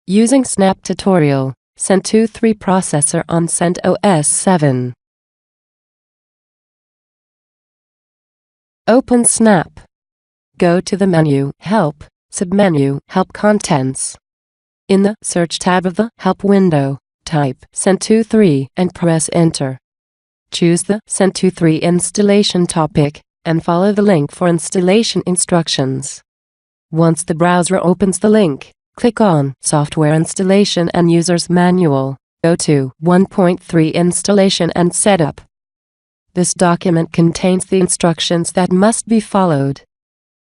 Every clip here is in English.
Using Snap tutorial, Sen2Three processor on CentOS7. Open Snap. Go to the menu Help, submenu Help Contents. In the Search tab of the Help window, type Sen2Three and press Enter. Choose the Sen2Three installation topic and follow the link for installation instructions. Once the browser opens the link, click on Software Installation and User's Manual. Go to 1.3 Installation and Setup. This document contains the instructions that must be followed.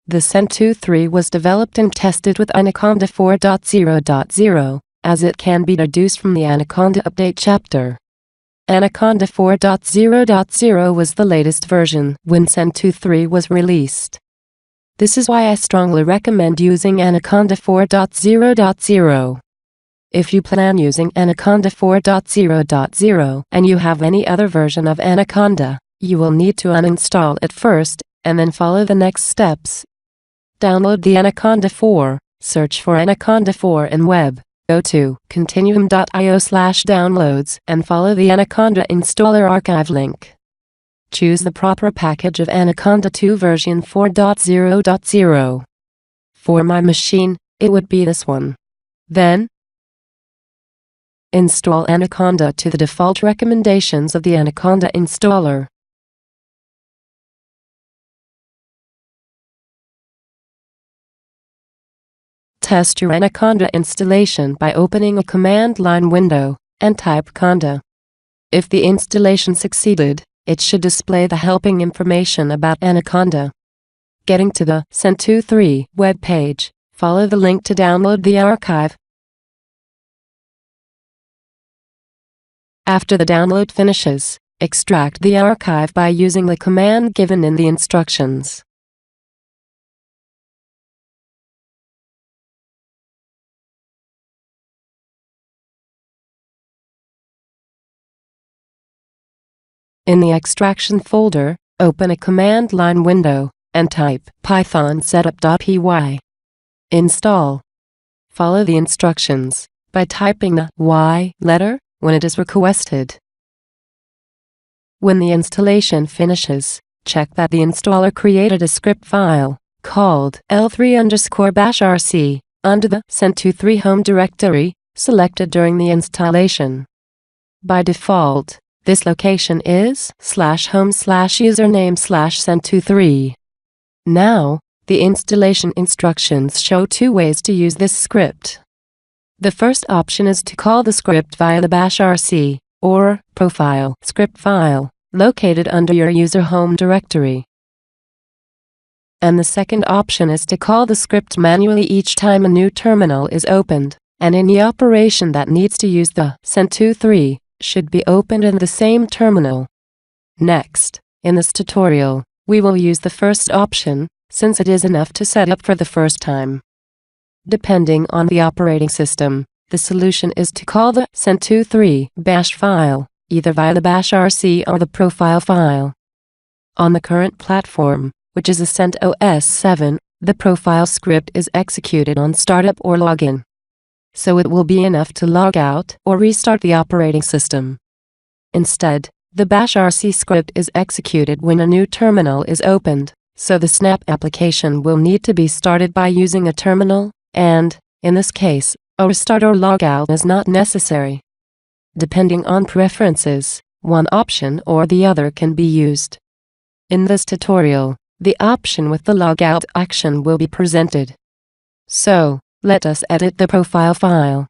The Sen2Three was developed and tested with Anaconda 4.0.0, as it can be deduced from the Anaconda Update chapter. Anaconda 4.0.0 was the latest version when Sen2Three was released. This is why I strongly recommend using Anaconda 4.0.0. If you plan using Anaconda 4.0.0 and you have any other version of Anaconda, you will need to uninstall it first, and then follow the next steps. Download the Anaconda 4, search for Anaconda 4 in web, go to continuum.io/downloads and follow the Anaconda installer archive link. Choose the proper package of Anaconda 2 version 4.0.0. For my machine, it would be this one. Then, install Anaconda to the default recommendations of the Anaconda installer. Test your Anaconda installation by opening a command line window and type conda. If the installation succeeded, it should display the helping information about Anaconda. Getting to the Sen2Three web page, follow the link to download the archive. After the download finishes, extract the archive by using the command given in the instructions. In the extraction folder, open a command line window and type python setup.py. Install. Follow the instructions by typing the Y letter when it is requested. When the installation finishes, check that the installer created a script file called l3_bashrc under the Sen2Three home directory selected during the installation. By default, this location is /home/username/Sen2Three. Now, the installation instructions show two ways to use this script. The first option is to call the script via the bashrc, or profile script file, located under your user home directory. And the second option is to call the script manually each time a new terminal is opened, and any operation that needs to use the Sen2Three should be opened in the same terminal. Next, in this tutorial, we will use the first option, since it is enough to set up for the first time. Depending on the operating system, the solution is to call the Sen2Three bash file, either via the bashrc or the profile file. On the current platform, which is a CentOS7, the profile script is executed on startup or login. So it will be enough to log out or restart the operating system. Instead, the bashrc script is executed when a new terminal is opened, so the Snap application will need to be started by using a terminal, and, in this case, a restart or logout is not necessary. Depending on preferences, one option or the other can be used. In this tutorial, the option with the logout action will be presented. So, let us edit the profile file.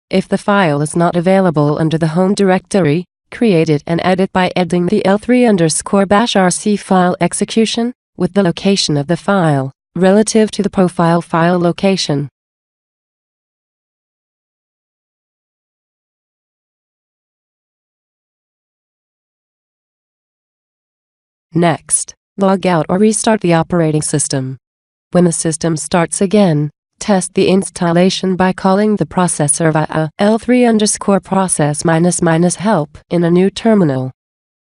If the file is not available under the home directory, create it and edit by editing the l3_bashrc file execution with the location of the file relative to the profile file location. Next, log out or restart the operating system. When the system starts again, test the installation by calling the processor via l3_process--help in a new terminal.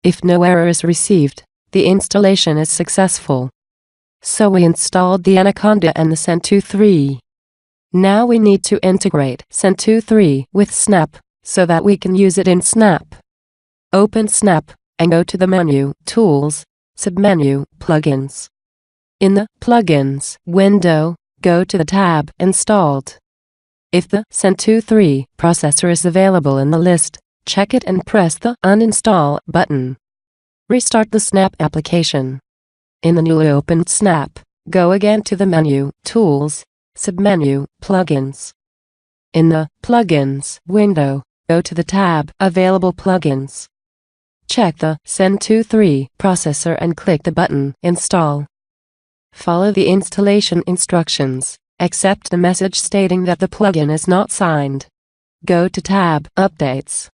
If no error is received, the installation is successful. So we installed the Anaconda and the Sen2Three. Now we need to integrate Sen2Three with Snap so that we can use it in Snap. Open Snap and go to the menu Tools, submenu Plugins. In the Plugins window, go to the tab Installed. If the Sen2Three processor is available in the list, check it and press the Uninstall button. Restart the Snap application. In the newly opened Snap, go again to the menu Tools, submenu Plugins. In the Plugins window, go to the tab Available Plugins. Check the Sen2Three processor and click the button Install. Follow the installation instructions. Accept the message stating that the plugin is not signed. Go to tab Updates.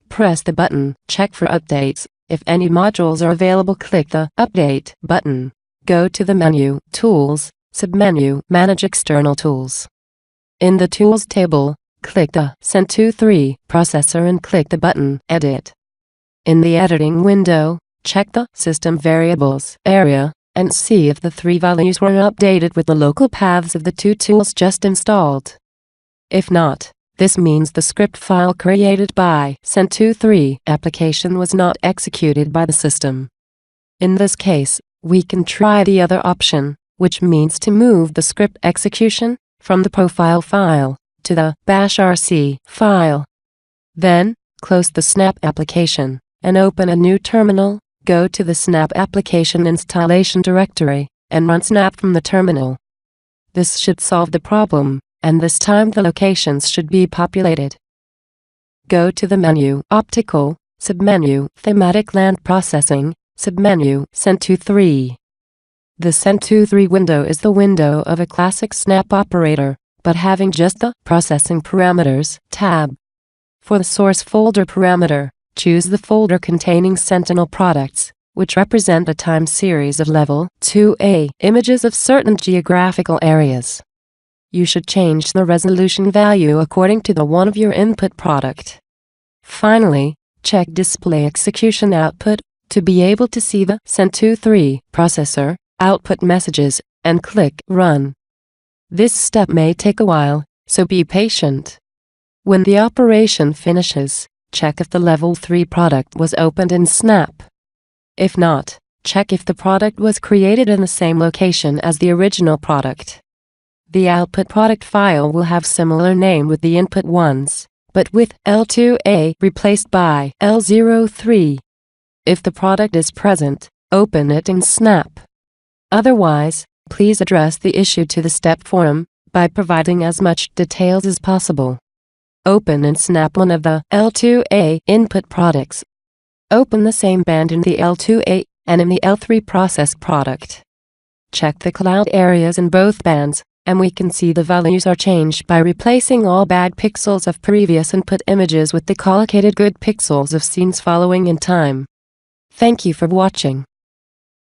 Press the button Check for updates. If any modules are available, click the Update button. Go to the menu Tools, submenu Manage External Tools. In the Tools table, click the Sen2Three processor and click the button Edit. In the editing window, check the System Variables area and see if the 3 values were updated with the local paths of the 2 tools just installed. If not, this means the script file created by Sen2Three application was not executed by the system. In this case, we can try the other option, which means to move the script execution from the profile file to the bashrc file. Then, close the Snap application and open a new terminal. Go to the Snap application installation directory and run Snap from the terminal. This should solve the problem, and this time the locations should be populated. Go to the menu Optical, submenu Thematic Land Processing, submenu Sen2Three. The Sen2Three window is the window of a classic Snap operator, but having just the Processing Parameters tab. For the source folder parameter, choose the folder containing Sentinel products, which represent a time series of level 2A images of certain geographical areas. You should change the resolution value according to the one of your input product. Finally, check Display Execution Output to be able to see the Sen2Three processor output messages and click Run. This step may take a while, so be patient. When the operation finishes, check if the level 3 product was opened in Snap. If not, check if the product was created in the same location as the original product. The output product file will have similar name with the input ones, but with L2A replaced by L03. If the product is present, open it in Snap. Otherwise, please address the issue to the step forum by providing as much details as possible. Open in Snap one of the L2A input products. Open the same band in the L2A and in the L3 process product. Check the cloud areas in both bands, and we can see the values are changed by replacing all bad pixels of previous input images with the collocated good pixels of scenes following in time. Thank you for watching.